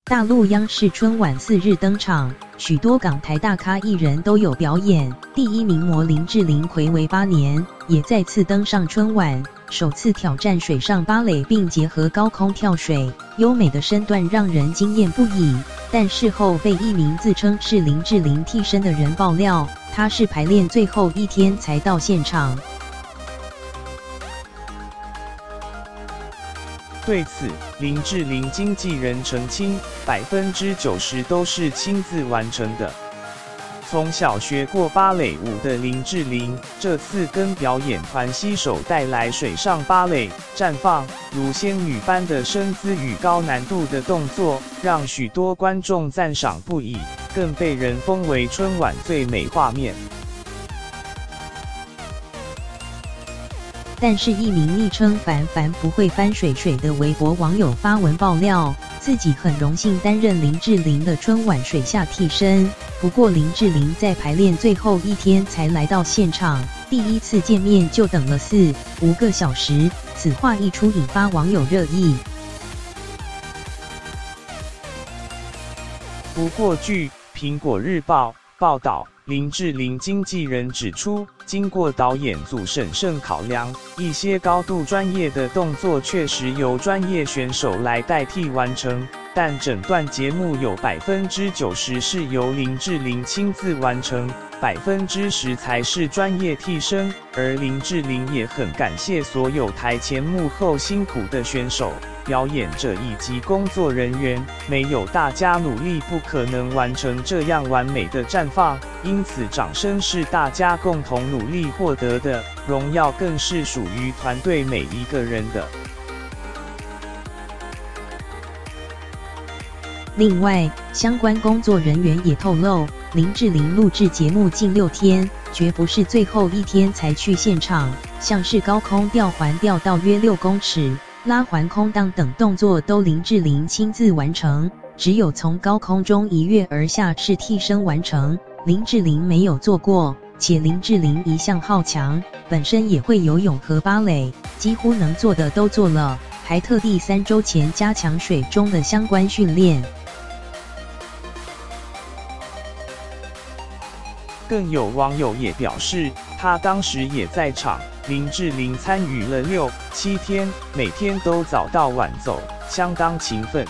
大陆央视春晚4日登场，许多港台大咖艺人都有表演。第一名模林志玲睽违8年，也再次登上春晚，首次挑战水上芭蕾，并结合高空跳水，优美的身段让人惊艳不已。但事后被一名自称是林志玲替身的人爆料，他是排练最后一天才到现场。对此，林志玲经纪人澄清，90%都是亲自完成的。从小学过芭蕾舞的林志玲，这次跟表演团携手带来水上芭蕾，绽放如仙女般的身姿与高难度的动作，让许多观众赞赏不已，更被人封为春晚最美画面。但是，一名昵称“凡凡不会翻水水”的微博网友发文爆料，自己很荣幸担任林志玲的春晚水下替身。不过，林志玲在排练最后一天才来到现场，第一次见面就等了4、5个小时。此话一出，引发网友热议。不过，据苹果日报报道，林志玲经纪人指出，经过导演组审慎考量，一些高度专业的动作确实由专业选手来代替完成，但整段节目有90%是由林志玲亲自完成，10%才是专业替身。而林志玲也很感谢所有台前幕后辛苦的选手、表演者以及工作人员，没有大家努力，不可能完成这样完美的绽放。因此，掌声是大家共同努力获得的，荣耀更是属于团队每一个人的。另外，相关工作人员也透露，林志玲录制节目近6天，绝不是最后一天才去现场，像是高空吊环吊到约6公尺、拉环空荡等动作都林志玲亲自完成，只有从高空中一跃而下是替身完成，林志玲没有做过。且林志玲一向好强，本身也会游泳和芭蕾，几乎能做的都做了，还特地3周前加强水中的相关训练。更有网友也表示，他当时也在场。林志玲参与了6、7天，每天都早到晚走，相当勤奋。